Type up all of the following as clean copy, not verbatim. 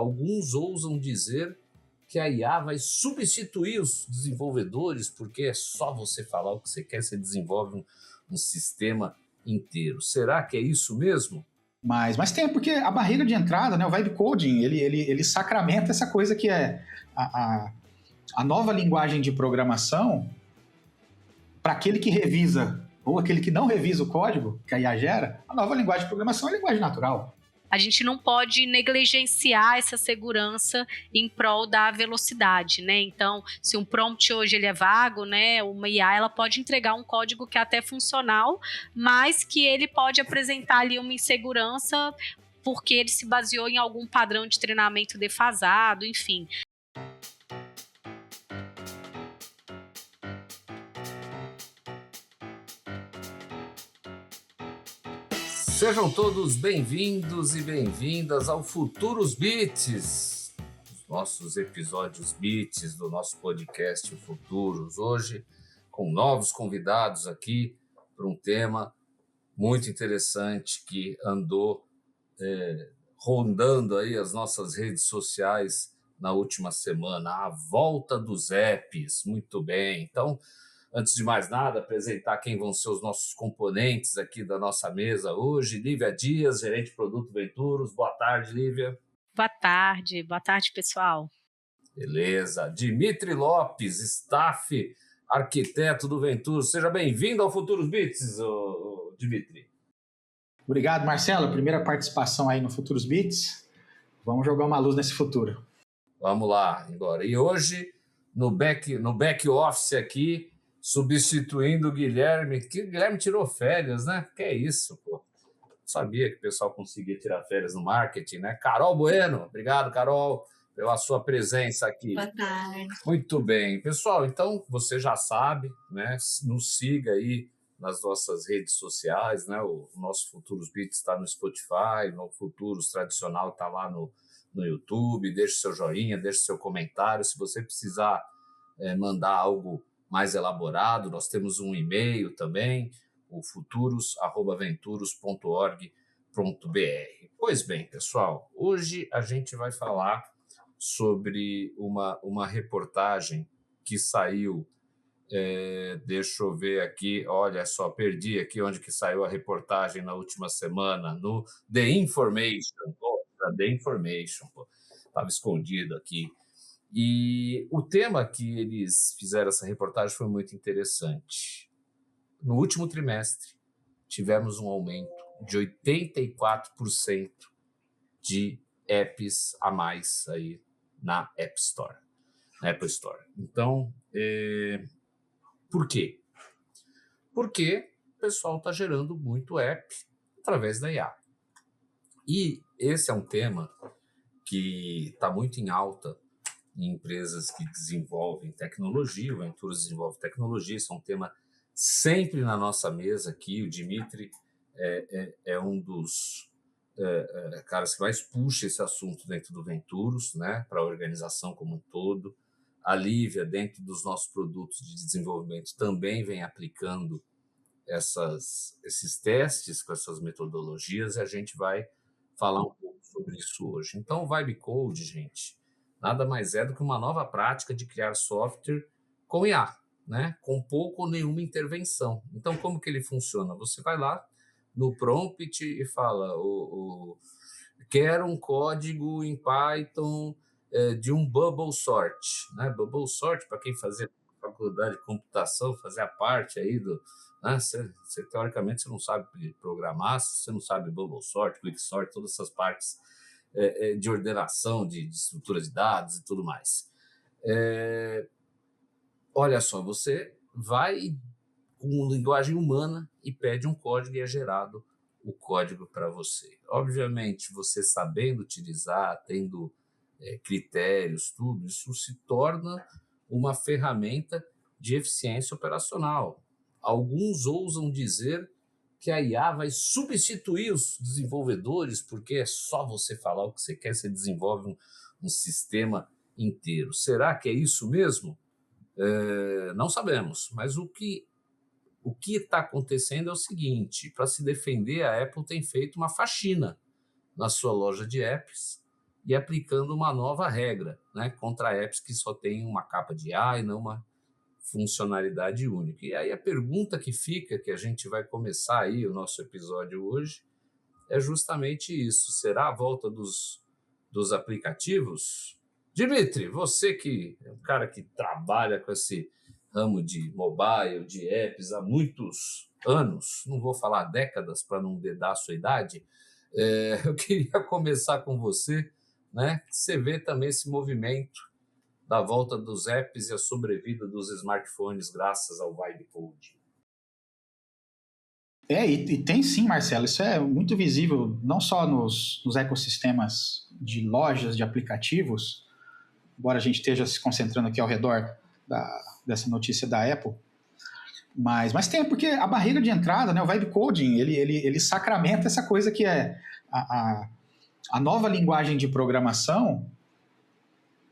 alguns ousam dizer que a IA vai substituir os desenvolvedores, porque é só você falar o que você quer, você desenvolve um sistema inteiro. Será que é isso mesmo? Mas tem, porque a barreira de entrada, né, o vibe coding, ele sacramenta essa coisa que é a nova linguagem de programação. Para aquele que revisa ou aquele que não revisa o código que a IA gera, a nova linguagem de programação é a linguagem natural. A gente não pode negligenciar essa segurança em prol da velocidade, né? Então, se um prompt hoje ele é vago, né, uma IA ela pode entregar um código que é até funcional, mas que ele pode apresentar ali uma insegurança porque ele se baseou em algum padrão de treinamento defasado, enfim. Sejam todos bem-vindos e bem-vindas ao Futuros Bits, os nossos episódios Bits do nosso podcast Futuros. Hoje, com novos convidados aqui para um tema muito interessante que andou rondando aí as nossas redes sociais na última semana, a volta dos apps. Muito bem, então... Antes de mais nada, apresentar quem vão ser os nossos componentes aqui da nossa mesa hoje. Lívia Dias, gerente de produto Venturos. Boa tarde, Lívia. Boa tarde, pessoal. Beleza. Dimitri Lopes, staff, arquiteto do Venturos. Seja bem-vindo ao Futuros Bits, Dimitri. Obrigado, Marcelo. Primeira participação aí no Futuros Bits. Vamos jogar uma luz nesse futuro. Vamos lá, agora. E hoje, no back office aqui, substituindo o Guilherme, que o Guilherme tirou férias, né? Que é isso, pô. Sabia que o pessoal conseguia tirar férias no marketing, né? Carol Bueno, obrigado, Carol, pela sua presença aqui. Boa tarde. Muito bem. Pessoal, então, você já sabe, né? Nos siga aí nas nossas redes sociais, né? O nosso Futuros Bits está no Spotify, no Futuros tradicional está lá no YouTube. Deixe seu joinha, deixe seu comentário. Se você precisar mandar algo mais elaborado, nós temos um e-mail também, o futuros@venturos.org.br. Pois bem, pessoal, hoje a gente vai falar sobre uma reportagem que saiu, deixa eu ver aqui, olha só, perdi aqui onde que saiu a reportagem na última semana, no The Information, estava escondido aqui. E o tema que eles fizeram essa reportagem foi muito interessante. No último trimestre, tivemos um aumento de 84% de apps a mais aí na App Store, na Apple Store. Então, por quê? Porque o pessoal está gerando muito app através da IA. E esse é um tema que está muito em alta em empresas que desenvolvem tecnologia. O Venturos desenvolve tecnologia, isso é um tema sempre na nossa mesa aqui. O Dimitri é um dos caras que mais puxa esse assunto dentro do Venturos, né, para a organização como um todo. A Lívia, dentro dos nossos produtos de desenvolvimento, também vem aplicando esses testes com essas metodologias, e a gente vai falar um pouco sobre isso hoje. Então, o Vibe Code, gente, nada mais é do que uma nova prática de criar software com IA, né? Com pouco ou nenhuma intervenção. Então, como que ele funciona? Você vai lá no prompt e fala: quero um código em Python de um bubble sort. Né? Bubble sort, para quem fazia faculdade de computação, fazia parte aí do... Né? Você, teoricamente, você não sabe programar, você não sabe bubble sort, quick sort, todas essas partes de ordenação de estrutura de dados e tudo mais. Olha só, você vai com linguagem humana e pede um código e é gerado o código para você. Obviamente, você sabendo utilizar, tendo critérios, tudo, isso se torna uma ferramenta de eficiência operacional. Alguns ousam dizer que a IA vai substituir os desenvolvedores, porque é só você falar o que você quer, você desenvolve um sistema inteiro. Será que é isso mesmo? Não sabemos, mas o que está acontecendo é o seguinte: para se defender, a Apple tem feito uma faxina na sua loja de apps, e aplicando uma nova regra, né, contra apps que só têm uma capa de IA e não uma funcionalidade única. E aí a pergunta que fica, que a gente vai começar aí o nosso episódio hoje, é justamente isso. Será a volta dos aplicativos? Dimitri, você que é um cara que trabalha com esse ramo de mobile, de apps há muitos anos, não vou falar décadas para não dedar a sua idade, eu queria começar com você, né? Você vê também esse movimento da volta dos apps e a sobrevida dos smartphones graças ao Vibe Coding. E tem sim, Marcelo, isso é muito visível, não só nos ecossistemas de lojas de aplicativos, embora a gente esteja se concentrando aqui ao redor dessa notícia da Apple, mas tem, porque a barreira de entrada, né, o Vibe Coding, ele sacramenta essa coisa que é a nova linguagem de programação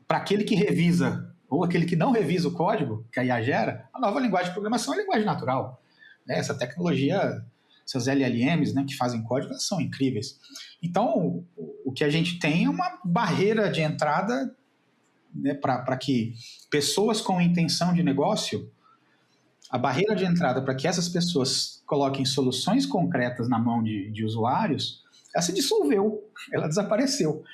para aquele que revisa, ou aquele que não revisa o código que a IA gera. A nova linguagem de programação é a linguagem natural. Né? Essa tecnologia, essas LLMs, né, que fazem código, elas são incríveis. Então, o que a gente tem é uma barreira de entrada, né, para que pessoas com intenção de negócio, a barreira de entrada para que essas pessoas coloquem soluções concretas na mão de usuários, ela se dissolveu, ela desapareceu.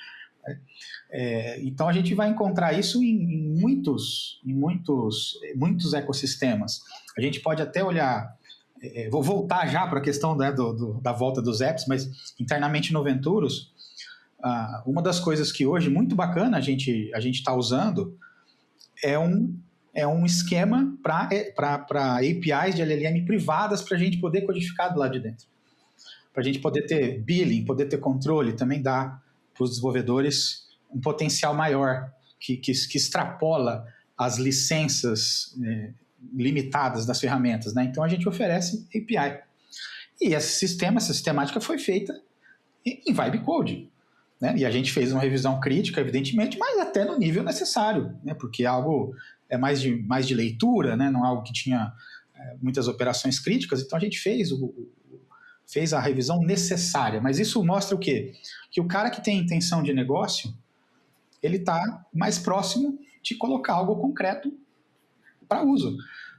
Então a gente vai encontrar isso em muitos ecossistemas. A gente pode até olhar, vou voltar já para a questão, né, da volta dos apps, mas internamente no Venturus, uma das coisas que hoje, muito bacana, a gente está usando é um esquema para APIs de LLM privadas para a gente poder codificar do lado de dentro. Para a gente poder ter billing, poder ter controle, também dá para os desenvolvedores um potencial maior, que extrapola as licenças limitadas das ferramentas. Né? Então a gente oferece API. E essa sistemática foi feita em Vibe Coding. Né? E a gente fez uma revisão crítica, evidentemente, mas até no nível necessário, né? Porque algo é mais de leitura, né? Não é algo que tinha muitas operações críticas, então a gente fez a revisão necessária. Mas isso mostra o quê? Que o cara que tem intenção de negócio, ele está mais próximo de colocar algo concreto para uso.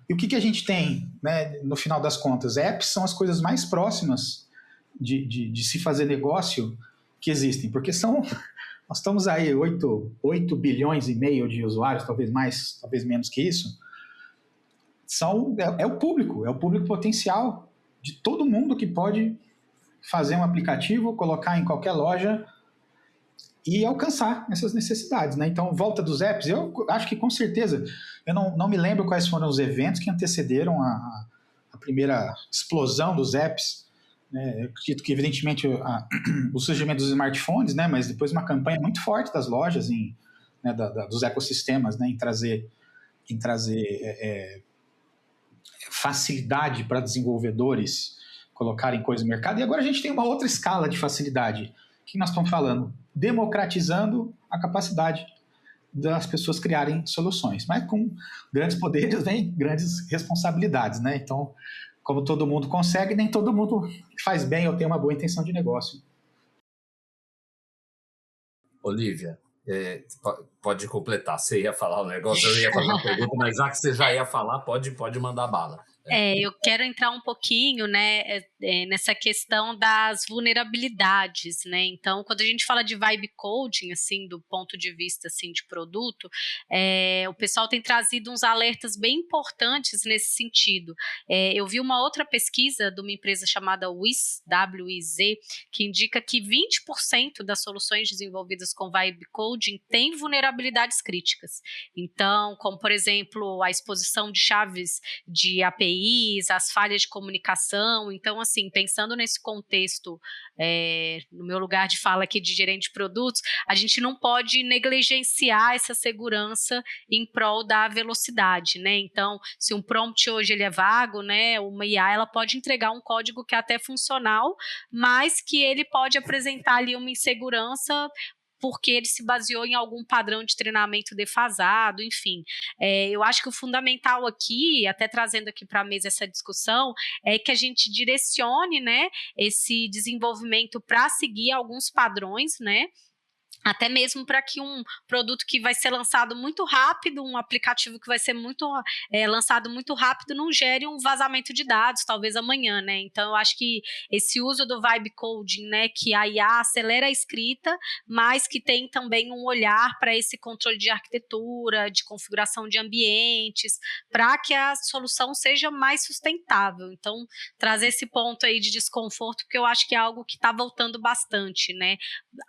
E o que a gente tem, né, no final das contas? Apps são as coisas mais próximas de se fazer negócio que existem, porque nós estamos aí 8 bilhões e meio de usuários, talvez mais, talvez menos que isso. É o público potencial de todo mundo que pode fazer um aplicativo, colocar em qualquer loja e alcançar essas necessidades. Né? Então, volta dos apps, eu acho que com certeza, eu não me lembro quais foram os eventos que antecederam a primeira explosão dos apps. Eu acredito que, evidentemente, o surgimento dos smartphones, né, mas depois uma campanha muito forte das lojas, né, dos ecossistemas, né, em trazer facilidade para desenvolvedores colocarem coisas no mercado. E agora a gente tem uma outra escala de facilidade, que nós estamos falando, democratizando a capacidade das pessoas criarem soluções. Mas com grandes poderes vem grandes responsabilidades, né? Então, como todo mundo consegue, nem todo mundo faz bem ou tem uma boa intenção de negócio. Olívia, pode completar. Você ia falar um negócio, eu ia fazer uma pergunta, mas já que você já ia falar, pode mandar bala. Eu quero entrar um pouquinho, né, nessa questão das vulnerabilidades, né? Então, quando a gente fala de Vibe Coding, assim, do ponto de vista assim, de produto, o pessoal tem trazido uns alertas bem importantes nesse sentido. Eu vi uma outra pesquisa de uma empresa chamada WIZ, que indica que 20% das soluções desenvolvidas com Vibe Coding têm vulnerabilidades críticas. Então, como por exemplo, a exposição de chaves de API, as falhas de comunicação. Então, assim, pensando nesse contexto, no meu lugar de fala aqui de gerente de produtos, a gente não pode negligenciar essa segurança em prol da velocidade, né? Então, se um prompt hoje ele é vago, né, uma IA ela pode entregar um código que é até funcional, mas que ele pode apresentar ali uma insegurança porque ele se baseou em algum padrão de treinamento defasado, enfim. Eu acho que o fundamental aqui, até trazendo aqui para a mesa essa discussão, é que a gente direcione, né, esse desenvolvimento para seguir alguns padrões, né, até mesmo para que um produto que vai ser lançado muito rápido, um aplicativo que vai ser lançado muito rápido, não gere um vazamento de dados, talvez amanhã, né? Então, eu acho que esse uso do Vibe Coding, né, que a IA acelera a escrita, mas que tem também um olhar para esse controle de arquitetura, de configuração de ambientes, para que a solução seja mais sustentável. Então, trazer esse ponto aí de desconforto, porque eu acho que é algo que está voltando bastante, né?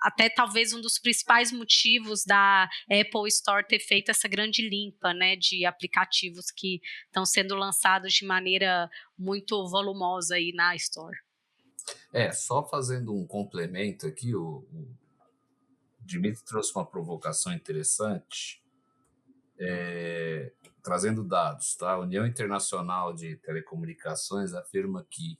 Até talvez um dos principais motivos da Apple Store ter feito essa grande limpa, né, de aplicativos que estão sendo lançados de maneira muito volumosa aí na Store. Só fazendo um complemento aqui, o Dimitri trouxe uma provocação interessante, trazendo dados, tá? A União Internacional de Telecomunicações afirma que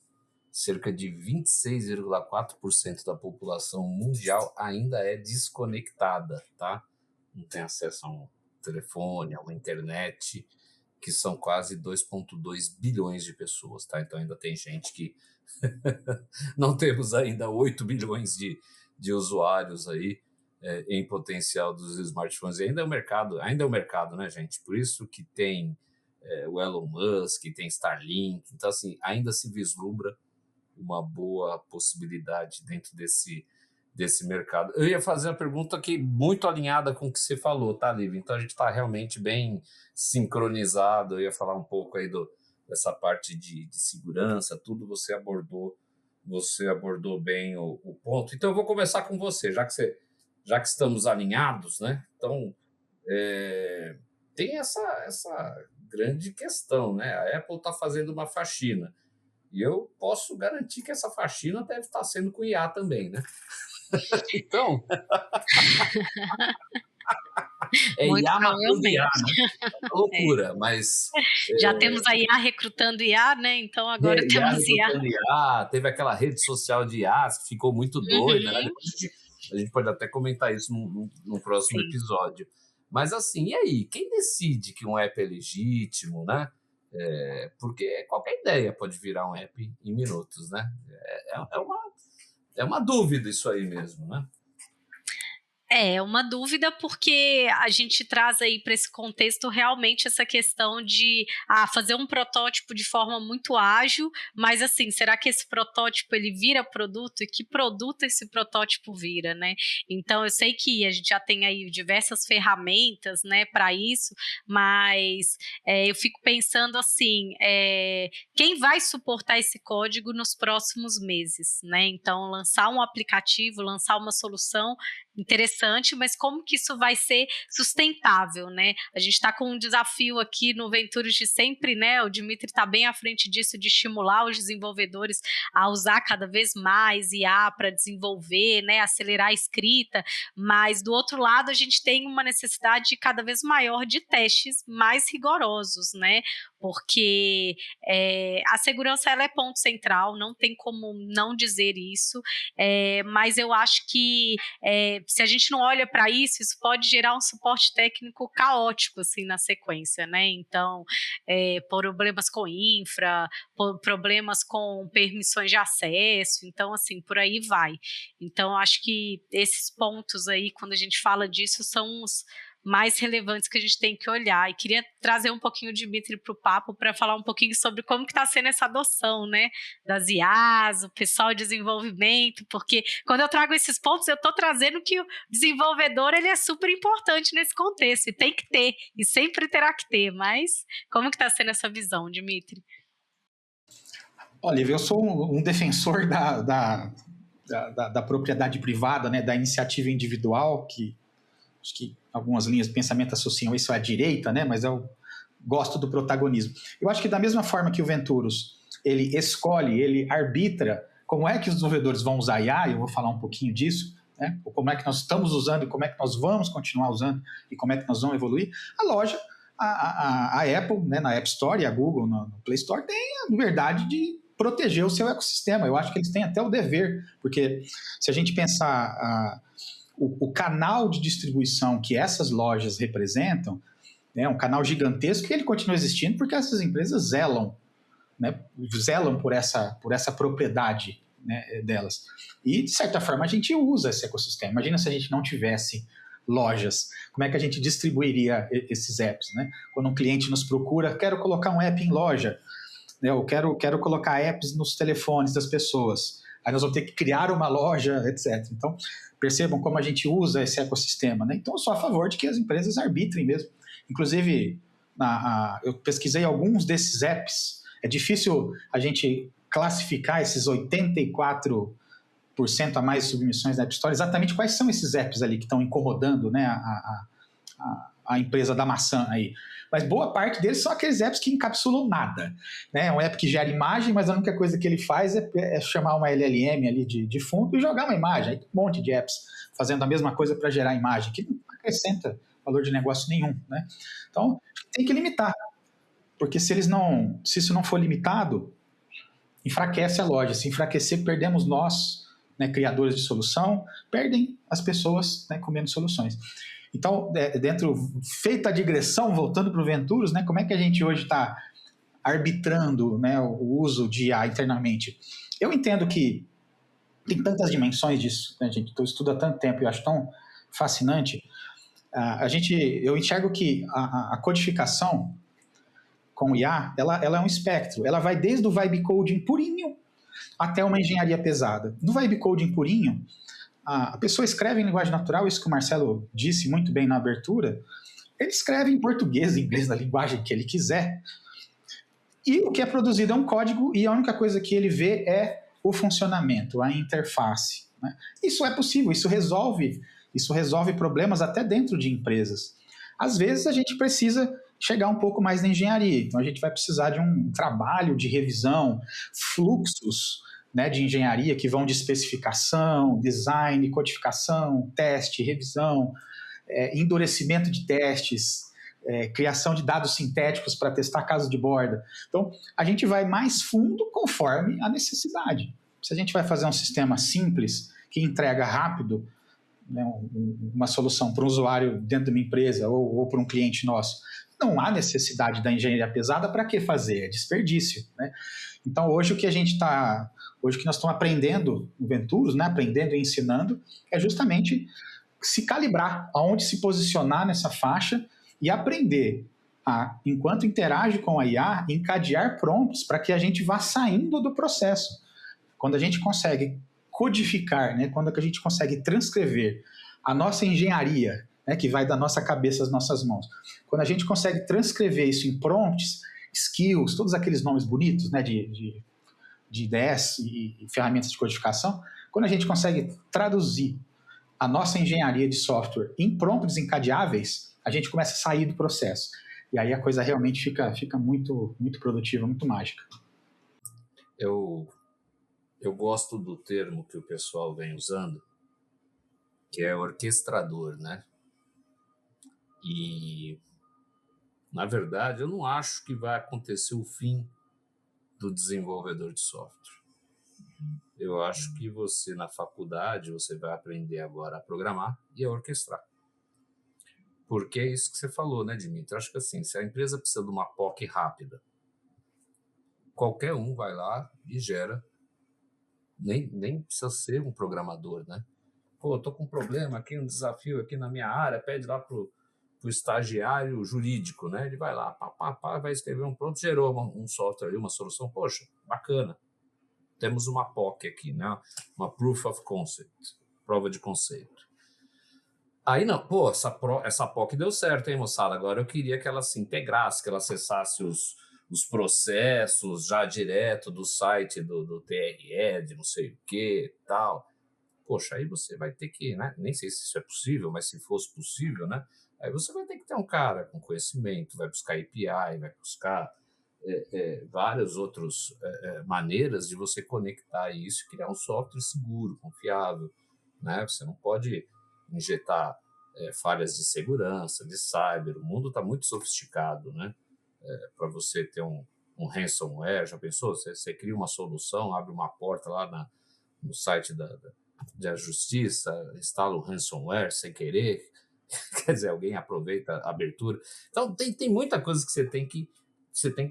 cerca de 26,4% da população mundial ainda é desconectada, tá? Não tem acesso a um telefone, a uma internet, que são quase 2,2 bilhões de pessoas, tá? Então ainda tem gente que não temos ainda 8 bilhões de usuários aí em potencial dos smartphones. E ainda é o mercado, né, gente? Por isso que tem o Elon Musk, tem Starlink. Então, assim, ainda se vislumbra uma boa possibilidade dentro desse mercado. Eu ia fazer uma pergunta aqui muito alinhada com o que você falou, tá, Lívia? Então, a gente está realmente bem sincronizado. Eu ia falar um pouco aí dessa parte de segurança, tudo você abordou bem o ponto. Então, eu vou começar com você, já que estamos alinhados, né? Então, tem essa grande questão, né? A Apple está fazendo uma faxina. E eu posso garantir que essa faxina deve estar sendo com IA também, né? Então... IA matando IA, né? É uma loucura, mas... Já temos a IA recrutando IA, né? Então agora temos IA. Teve aquela rede social de IA que ficou muito doida, né? Depois a gente pode até comentar isso no próximo episódio. Mas assim, e aí? Quem decide que um app é legítimo, né? Porque qualquer ideia pode virar um app em minutos, né? É uma dúvida isso aí mesmo, né? É uma dúvida porque a gente traz aí para esse contexto realmente essa questão de fazer um protótipo de forma muito ágil, mas assim, será que esse protótipo ele vira produto? E que produto esse protótipo vira, né? Então eu sei que a gente já tem aí diversas ferramentas, né, para isso, mas eu fico pensando assim, quem vai suportar esse código nos próximos meses, né? Então lançar um aplicativo, lançar uma solução interessante, mas como que isso vai ser sustentável, né? A gente está com um desafio aqui no Ventures de sempre, né? O Dimitri está bem à frente disso, de estimular os desenvolvedores a usar cada vez mais IA para desenvolver, né? Acelerar a escrita, mas do outro lado a gente tem uma necessidade cada vez maior de testes mais rigorosos, né? Porque a segurança ela é ponto central, não tem como não dizer isso, mas eu acho que se a gente não olha para isso, isso pode gerar um suporte técnico caótico assim, na sequência, né? Então, problemas com infra, problemas com permissões de acesso, então assim, por aí vai. Então, acho que esses pontos aí, quando a gente fala disso, são os mais relevantes que a gente tem que olhar. E queria trazer um pouquinho o Dimitri para o papo para falar um pouquinho sobre como que está sendo essa adoção, né, das IAs, o pessoal de desenvolvimento, porque quando eu trago esses pontos, eu estou trazendo que o desenvolvedor ele é super importante nesse contexto, e tem que ter, e sempre terá que ter, mas como que está sendo essa visão, Dimitri? Olha, eu sou um defensor da propriedade privada, né, da iniciativa individual, que acho que algumas linhas de pensamento associam isso à direita, né? Mas eu gosto do protagonismo. Eu acho que da mesma forma que o Venturus, ele escolhe, ele arbitra como é que os desenvolvedores vão usar IA, eu vou falar um pouquinho disso, né? Como é que nós estamos usando e como é que nós vamos continuar usando e como é que nós vamos evoluir. A loja, a Apple, né, na App Store e a Google no Play Store tem a liberdade de proteger o seu ecossistema. Eu acho que eles têm até o dever, porque se a gente pensar... O canal de distribuição que essas lojas representam é um canal gigantesco que ele continua existindo porque essas empresas zelam, né? Zelam por essa propriedade né, delas. E, de certa forma, a gente usa esse ecossistema. Imagina se a gente não tivesse lojas, como é que a gente distribuiria esses apps, né? Quando um cliente nos procura, quero colocar um app em loja, né? Eu quero colocar apps nos telefones das pessoas. Aí nós vamos ter que criar uma loja, etc. Então, percebam como a gente usa esse ecossistema, né? Então, eu sou a favor de que as empresas arbitrem mesmo. Inclusive, eu pesquisei alguns desses apps. É difícil a gente classificar esses 84% a mais submissões na App Store, exatamente quais são esses apps ali que estão incomodando, né, a empresa da maçã aí. Mas boa parte deles são aqueles apps que encapsulam nada, né? É um app que gera imagem, mas a única coisa que ele faz é chamar uma LLM ali de fundo e jogar uma imagem. Aí tem um monte de apps fazendo a mesma coisa para gerar imagem, que não acrescenta valor de negócio nenhum, né? Então, tem que limitar, porque se isso não for limitado, enfraquece a loja. Se enfraquecer, perdemos nós, né, criadores de solução, perdem as pessoas, né, comendo soluções. Então, feita a digressão, voltando para o Venturus, né, como é que a gente hoje está arbitrando, né, o uso de IA internamente? Eu entendo que tem tantas dimensões disso, né, gente? Eu estudo há tanto tempo e acho tão fascinante. Eu enxergo que a codificação com IA, ela é um espectro. Ela vai desde o vibe coding purinho até uma engenharia pesada. No vibe coding purinho, a pessoa escreve em linguagem natural, isso que o Marcelo disse muito bem na abertura, ele escreve em português, em inglês, na linguagem que ele quiser, e o que é produzido é um código, e a única coisa que ele vê é o funcionamento, a interface, né? Isso é possível, isso resolve problemas até dentro de empresas. Às vezes a gente precisa chegar um pouco mais na engenharia, então a gente vai precisar de um trabalho de revisão, fluxos, né, de engenharia que vão de especificação, design, codificação, teste, revisão, endurecimento de testes, criação de dados sintéticos para testar casos de borda. Então, a gente vai mais fundo conforme a necessidade. Se a gente vai fazer um sistema simples, que entrega rápido, né, uma solução para um usuário dentro de uma empresa ou para um cliente nosso, não há necessidade da engenharia pesada. Para que fazer? É desperdício, né? Então, hoje o que nós estamos aprendendo no Venturus, né, aprendendo e ensinando, é justamente se calibrar, aonde se posicionar nessa faixa e aprender enquanto interage com a IA, encadear prompts para que a gente vá saindo do processo. Quando a gente consegue codificar, né, quando a gente consegue transcrever a nossa engenharia, né, que vai da nossa cabeça às nossas mãos, quando a gente consegue transcrever isso em prompts, skills, todos aqueles nomes bonitos, né, de IDEs e ferramentas de codificação, quando a gente consegue traduzir a nossa engenharia de software em prompts encadeáveis, a gente começa a sair do processo. E aí a coisa realmente fica muito, muito produtiva, muito mágica. Eu gosto do termo que o pessoal vem usando, que é orquestrador, né? E, na verdade, eu não acho que vai acontecer o fim do desenvolvedor de software. Eu acho que você, na faculdade, você vai aprender agora a programar e a orquestrar. Porque é isso que você falou, né, Dimitri? Eu acho que assim, se a empresa precisa de uma POC rápida, qualquer um vai lá e gera. Nem precisa ser um programador, né? Pô, eu tô com um problema aqui, um desafio aqui na minha área, pede lá pro estagiário jurídico, né? Ele vai lá, vai escrever um prompt, gerou um software ali, uma solução. Poxa, bacana. Temos uma POC aqui, né? Uma Proof of Concept, prova de conceito. Aí não, pô, essa POC deu certo, hein, moçada? Agora eu queria que ela se integrasse, que ela acessasse os processos já direto do site do TRE, de não sei o que tal. Poxa, aí você vai ter que, né? Nem sei se isso é possível, mas se fosse possível, né? Aí você vai ter que ter um cara com conhecimento, vai buscar API, vai buscar várias outras maneiras de você conectar isso e criar um software seguro, confiável, né? Você não pode injetar falhas de segurança, de cyber. O mundo está muito sofisticado, né? Para você ter um ransomware, já pensou? Você cria uma solução, abre uma porta lá no site da justiça, instala um ransomware sem querer, quer dizer, alguém aproveita a abertura. Então, tem muita coisa que você tem que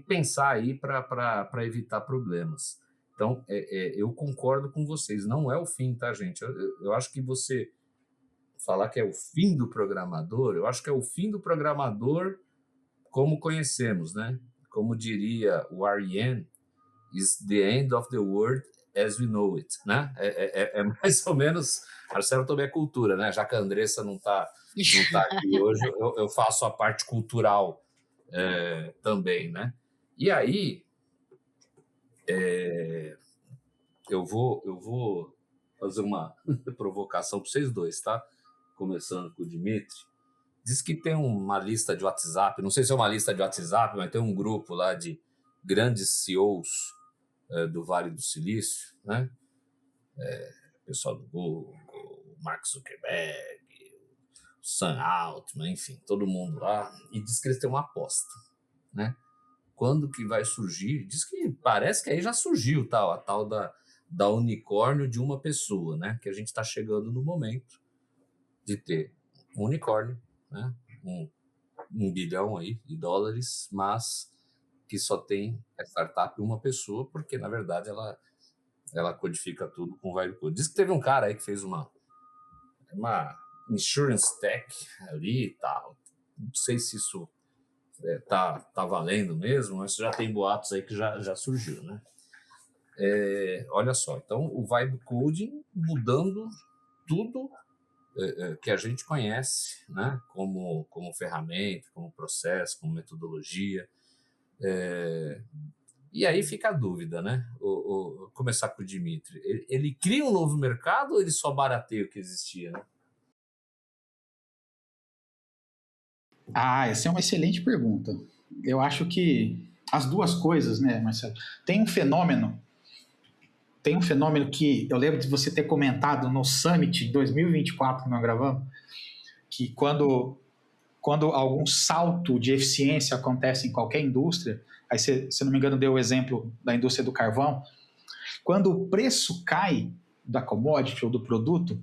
pensar aí para evitar problemas. Então, eu concordo com vocês, não é o fim, tá, gente? Eu acho que você falar que é o fim do programador, eu acho que é o fim do programador como conhecemos, né? Como diria o R.E.M., is the end of the world as we know it, né? É mais ou menos, Marcelo também é cultura, né? Já que a Andressa não tá aqui hoje, eu faço a parte cultural também, né? E aí, eu vou fazer uma provocação para vocês dois, tá? Começando com o Dimitri. Diz que tem uma lista de WhatsApp, não sei se é uma lista de WhatsApp, mas tem um grupo lá de grandes CEOs do Vale do Silício, né? Pessoal do Google, Mark Zuckerberg, Sam Altman, enfim, todo mundo lá, e diz que eles têm uma aposta, né? Quando que vai surgir? Diz que parece que aí já surgiu a tal da unicórnio de uma pessoa, né? Que a gente está chegando no momento de ter um unicórnio, né? Um bilhão aí de dólares, mas que só tem a startup uma pessoa, porque na verdade ela codifica tudo com vibe code. Diz que teve um cara aí que fez uma insurance tech ali e tal. Não sei se isso tá valendo mesmo, mas já tem boatos aí que já surgiu, né? Olha só, então o vibe coding mudando tudo que a gente conhece, né? Como ferramenta, como processo, como metodologia. E aí fica a dúvida, né? Começar com o Dimitri. Ele cria um novo mercado ou ele só barateia o que existia, né? Essa é uma excelente pergunta. Eu acho que as duas coisas, né, Marcelo? Tem um fenômeno que eu lembro de você ter comentado no Summit de 2024 que nós gravamos, que quando algum salto de eficiência acontece em qualquer indústria, aí se não me engano deu o exemplo da indústria do carvão, quando o preço cai da commodity ou do produto,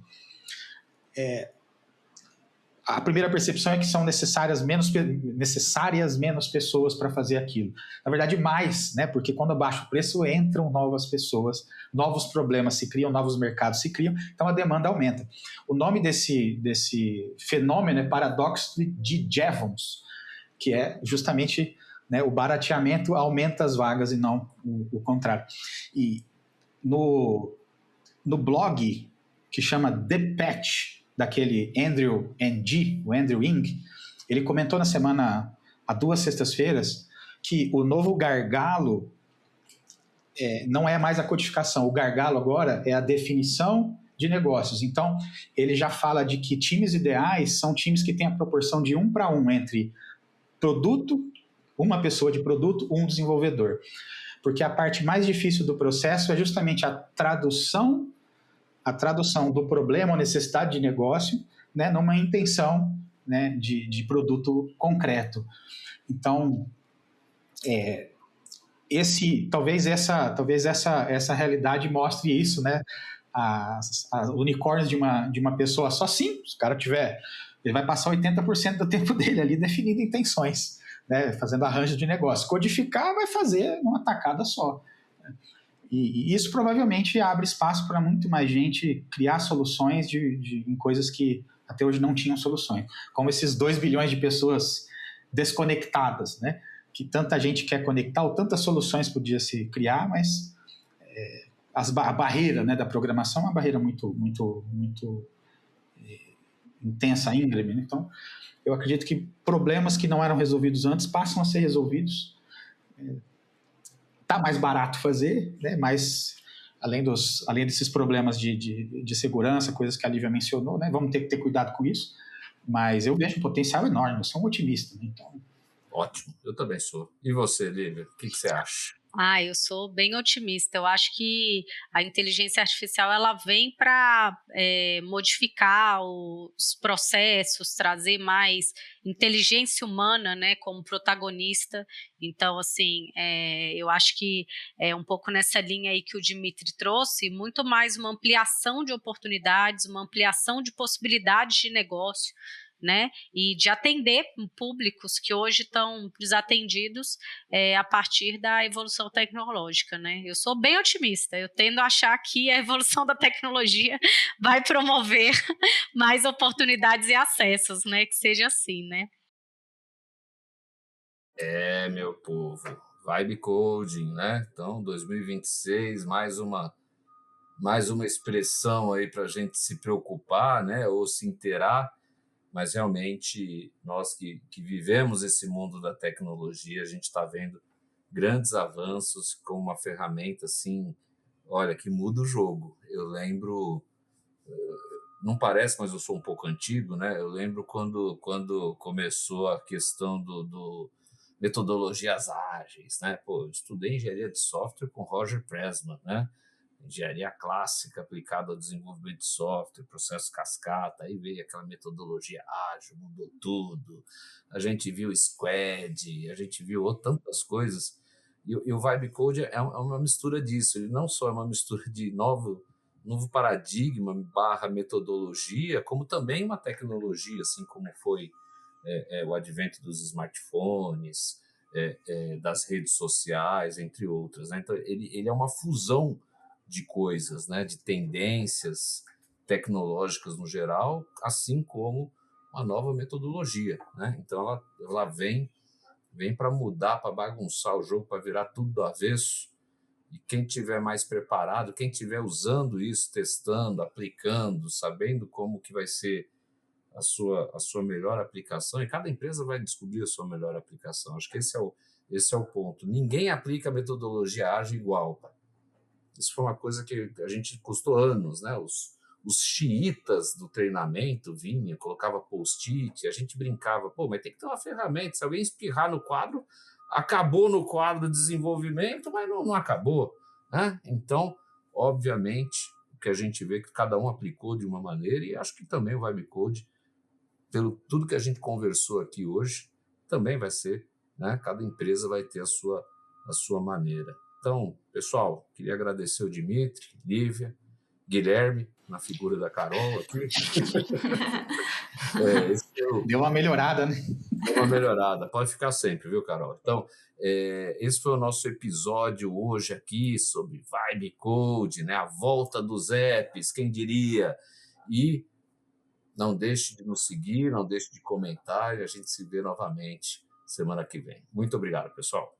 a primeira percepção é que são necessárias menos pessoas para fazer aquilo. Na verdade, mais, né? Porque quando abaixa o preço, entram novas pessoas, novos problemas se criam, novos mercados se criam, então a demanda aumenta. O nome desse fenômeno é paradoxo de Jevons, que é justamente, né, o barateamento aumenta as vagas e não o contrário. E no blog que chama The Patch, daquele Andrew Ng, o Andrew Ng, ele comentou na semana, há 2 sextas-feiras, que o novo gargalo não é mais a codificação, o gargalo agora é a definição de negócios. Então, ele já fala de que times ideais são times que têm a proporção de 1:1 entre produto, uma pessoa de produto, um desenvolvedor. Porque a parte mais difícil do processo é justamente a tradução do problema ou necessidade de negócio, né, numa intenção, né, de produto concreto. Então, talvez essa realidade mostre isso, né? As unicórnios de uma pessoa só, sim, se o cara ele vai passar 80% do tempo dele ali definindo intenções, né, fazendo arranjo de negócio. Codificar vai fazer numa tacada só. E isso provavelmente abre espaço para muito mais gente criar soluções em coisas que até hoje não tinham soluções. Como esses 2 bilhões de pessoas desconectadas, né? Que tanta gente quer conectar, ou tantas soluções podia se criar, mas a barreira, né, da programação é uma barreira muito, muito, muito intensa, íngreme. Né? Então, eu acredito que problemas que não eram resolvidos antes passam a ser resolvidos. Tá mais barato fazer, né? Mas além desses problemas de segurança, coisas que a Lívia mencionou, né? Vamos ter que ter cuidado com isso, mas eu vejo um potencial enorme, eu sou um otimista. Né? Então... Ótimo, eu também sou. E você, Lívia, o que você acha? Eu sou bem otimista. Eu acho que a inteligência artificial ela vem para modificar os processos, trazer mais inteligência humana, né, como protagonista. Então, assim, eu acho que é um pouco nessa linha aí que o Dimitri trouxe, muito mais uma ampliação de oportunidades, uma ampliação de possibilidades de negócio. né? E de atender públicos que hoje estão desatendidos a partir da evolução tecnológica, né? Eu sou bem otimista, eu tendo a achar que a evolução da tecnologia vai promover mais oportunidades e acessos, né? Que seja assim, né? Meu povo, Vibe Coding, né? Então, 2026, mais uma expressão aí para a gente se preocupar, né? Ou se inteirar, mas realmente nós que vivemos esse mundo da tecnologia, a gente está vendo grandes avanços com uma ferramenta assim, olha, que muda o jogo. Eu lembro, não parece, mas eu sou um pouco antigo, né? Eu lembro quando começou a questão do metodologias ágeis, né? Pô, eu estudei engenharia de software com Roger Pressman, né? Engenharia clássica aplicada ao desenvolvimento de software, processo cascata, aí veio aquela metodologia ágil, mudou tudo. A gente viu Squad, a gente viu tantas coisas. E o Vibe Code é uma mistura disso. Ele não só é uma mistura de novo paradigma barra metodologia, como também uma tecnologia, assim como foi o advento dos smartphones, das redes sociais, entre outras, né? Então, ele é uma fusão de coisas, né? De tendências tecnológicas no geral, assim como uma nova metodologia, né? Então, ela vem para mudar, para bagunçar o jogo, para virar tudo do avesso. E quem tiver mais preparado, quem tiver usando isso, testando, aplicando, sabendo como que vai ser a sua melhor aplicação, e cada empresa vai descobrir a sua melhor aplicação. Acho que esse é o ponto. Ninguém aplica a metodologia ágil igual. Isso foi uma coisa que a gente custou anos, né? Os xiitas do treinamento vinha, colocava post-it, a gente brincava, pô, mas tem que ter uma ferramenta, se alguém espirrar no quadro, acabou no quadro de desenvolvimento, mas não acabou, né? Então, obviamente, o que a gente vê é que cada um aplicou de uma maneira, e acho que também o Vibe Code, pelo tudo que a gente conversou aqui hoje, também vai ser, né? Cada empresa vai ter a sua maneira. Então, pessoal, queria agradecer o Dimitri, Lívia, Guilherme, na figura da Carol aqui. Deu uma melhorada, né? Deu uma melhorada. Pode ficar sempre, viu, Carol? Então, esse foi o nosso episódio hoje aqui sobre Vibe Code, né? A volta dos apps, quem diria? E não deixe de nos seguir, não deixe de comentar, e a gente se vê novamente semana que vem. Muito obrigado, pessoal.